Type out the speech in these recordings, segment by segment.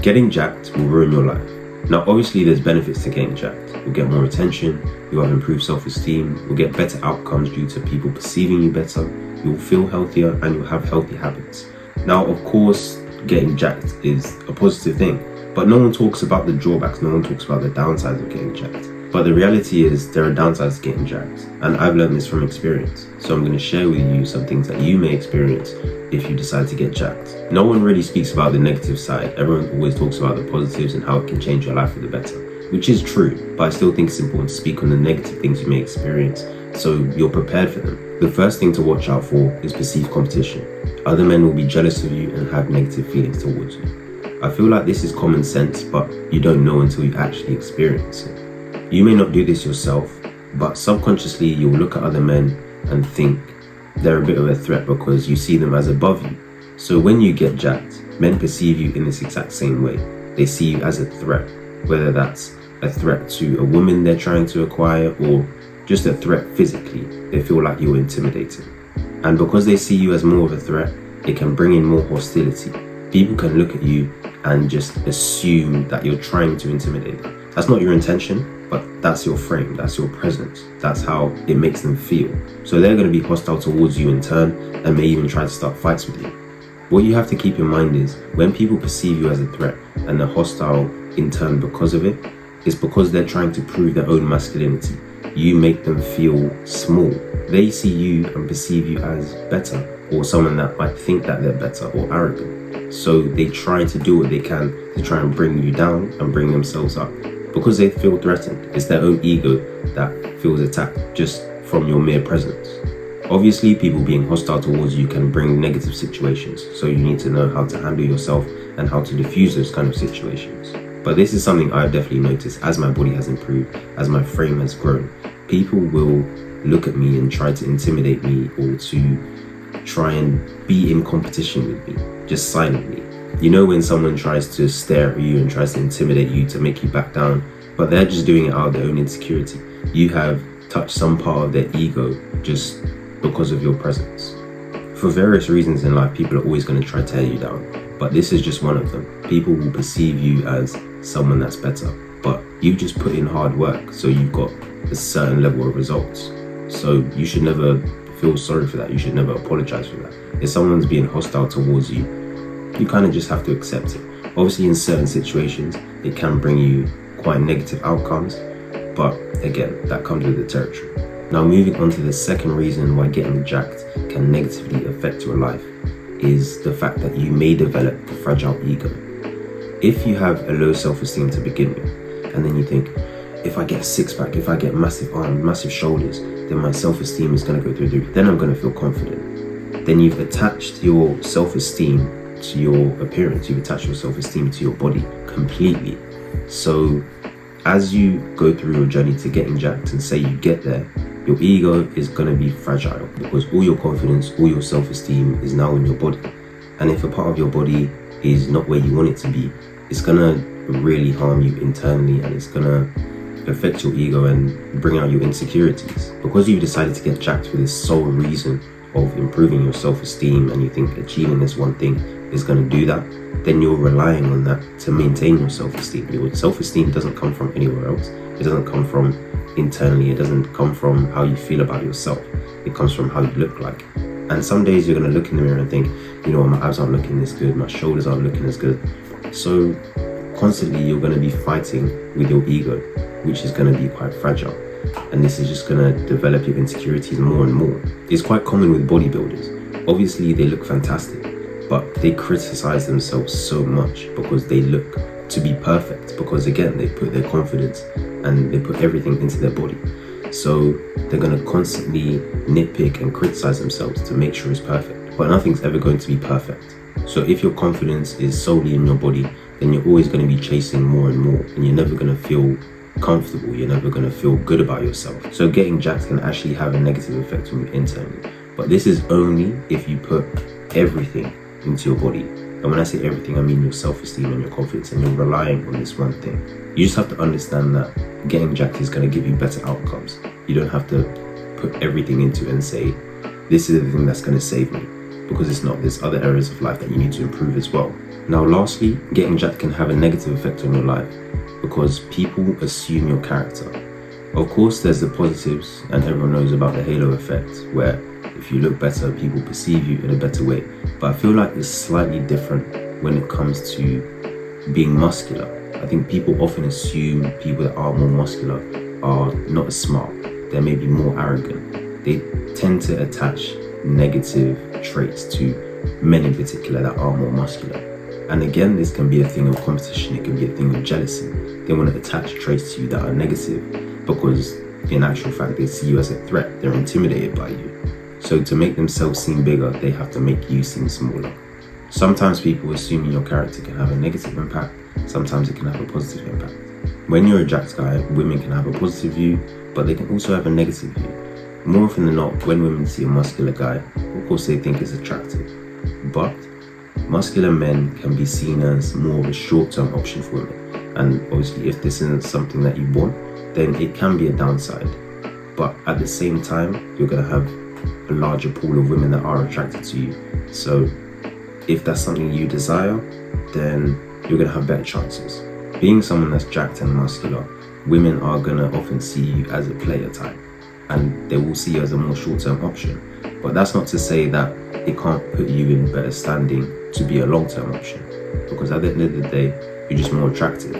Getting jacked will ruin your life. Now, obviously, there's benefits to getting jacked. You'll get more attention, you'll have improved self-esteem, you'll get better outcomes due to people perceiving you better, you'll feel healthier, and you'll have healthy habits. Now, of course, getting jacked is a positive thing, but no one talks about the drawbacks, no one talks about the downsides of getting jacked. But the reality is there are downsides to getting jacked, and I've learned this from experience. So I'm going to share with you some things that you may experience if you decide to get jacked. No one really speaks about the negative side. Everyone always talks about the positives and how it can change your life for the better, which is true, but I still think it's important to speak on the negative things you may experience so you're prepared for them. The first thing to watch out for is perceived competition. Other men will be jealous of you and have negative feelings towards you. I feel like this is common sense, but you don't know until you actually experience it. You may not do this yourself, but subconsciously you'll look at other men and think they're a bit of a threat because you see them as above you. So when you get jacked, men perceive you in this exact same way. They see you as a threat, whether that's a threat to a woman they're trying to acquire or just a threat physically. They feel like you're intimidating. And because they see you as more of a threat, it can bring in more hostility. People can look at you and just assume that you're trying to intimidate them. That's not your intention, but that's your frame, that's your presence, that's how it makes them feel. So they're going to be hostile towards you in turn and may even try to start fights with you. What you have to keep in mind is when people perceive you as a threat and they're hostile in turn because of it, it's because they're trying to prove their own masculinity. You make them feel small. They see you and perceive you as better, or someone that might think that they're better or arrogant. So they try to do what they can to try and bring you down and bring themselves up because they feel threatened. It's their own ego that feels attacked just from your mere presence. Obviously, people being hostile towards you can bring negative situations, so you need to know how to handle yourself and how to diffuse those kind of situations. But this is something I've definitely noticed as my body has improved, as my frame has grown. People will look at me and try to intimidate me or to try and be in competition with me, just silently. You know when someone tries to stare at you and tries to intimidate you to make you back down, but they're just doing it out of their own insecurity. You have touched some part of their ego just because of your presence. For various reasons in life, people are always going to try to tear you down, but this is just one of them. People will perceive you as someone that's better, but you've just put in hard work, so you've got a certain level of results. So you should never feel sorry for that. You should never apologize for that. If someone's being hostile towards you, you kind of just have to accept it. Obviously, in certain situations, it can bring you quite negative outcomes, but again, that comes with the territory. Now, moving on to the second reason why getting jacked can negatively affect your life is the fact that you may develop a fragile ego. If you have a low self-esteem to begin with, and then you think, if I get a six-pack, if I get massive arms, massive shoulders, then my self-esteem is going to go through the roof, then I'm going to feel confident. Then you've attached your self-esteem to your appearance, you've attached your self-esteem to your body completely. So as you go through your journey to getting jacked and say you get there, your ego is going to be fragile because all your confidence, all your self-esteem is now in your body. And if a part of your body is not where you want it to be, it's going to really harm you internally and it's going to affect your ego and bring out your insecurities. Because you've decided to get jacked for this sole reason of improving your self-esteem and you think achieving this one thing is going to do that, then you're relying on that to maintain your self-esteem. Your self-esteem doesn't come from anywhere else. It doesn't come from internally. It doesn't come from how you feel about yourself. It comes from how you look like. And some days you're going to look in the mirror and think, you know, my abs aren't looking this good, my shoulders aren't looking as good. So constantly you're going to be fighting with your ego, which is going to be quite fragile. And this is just going to develop your insecurities more and more. It's quite common with bodybuilders. Obviously they look fantastic, but they criticize themselves so much because they look to be perfect, because again, they put their confidence and they put everything into their body. So they're going to constantly nitpick and criticize themselves to make sure it's perfect, but nothing's ever going to be perfect. So if your confidence is solely in your body, then you're always going to be chasing more and more, and you're never going to feel comfortable, you're never going to feel good about yourself. So getting jacked can actually have a negative effect on you internally, but this is only if you put everything into your body. And when I say everything, I mean your self-esteem and your confidence, and you're relying on this one thing. You just have to understand that getting jacked is going to give you better outcomes. You don't have to put everything into it and say, this is the thing that's going to save me, because it's not. There's other areas of life that you need to improve as well. Now lastly, getting jacked can have a negative effect on your life because people assume your character. Of course, there's the positives, and everyone knows about the halo effect, where if you look better, people perceive you in a better way. But I feel like it's slightly different when it comes to being muscular. I think people often assume people that are more muscular are not as smart. They may be more arrogant. They tend to attach negative traits to men in particular that are more muscular. And again, this can be a thing of competition. It can be a thing of jealousy. They want to attach traits to you that are negative because in actual fact, they see you as a threat. They're intimidated by you. So to make themselves seem bigger, they have to make you seem smaller. Sometimes people assuming your character can have a negative impact. Sometimes it can have a positive impact. When you're a jacked guy, women can have a positive view, but they can also have a negative view. More often than not, when women see a muscular guy, of course they think it's attractive. But muscular men can be seen as more of a short-term option for women. And obviously if this isn't something that you want, then it can be a downside. But at the same time, you're going to have a larger pool of women that are attracted to you. So if that's something you desire, then you're going to have better chances. Being someone that's jacked and muscular, women are going to often see you as a player type, and they will see you as a more short-term option. But that's not to say that it can't put you in better standing to be a long-term option, because at the end of the day, you're just more attractive.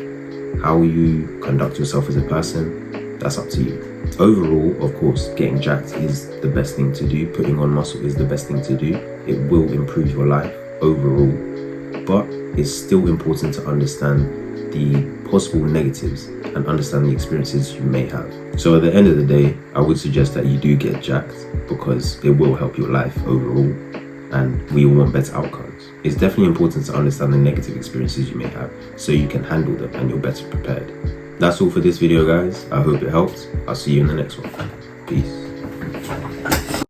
How you conduct yourself as a person, that's up to you. Overall, of course, getting jacked is the best thing to do. Putting on muscle is the best thing to do. It will improve your life overall, but it's still important to understand the possible negatives and understand the experiences you may have. So at the end of the day, I would suggest that you do get jacked because it will help your life overall, and we all want better outcomes. It's definitely important to understand the negative experiences you may have so you can handle them and you're better prepared. That's all for this video, guys. I hope it helped. I'll see you in the next one. Peace.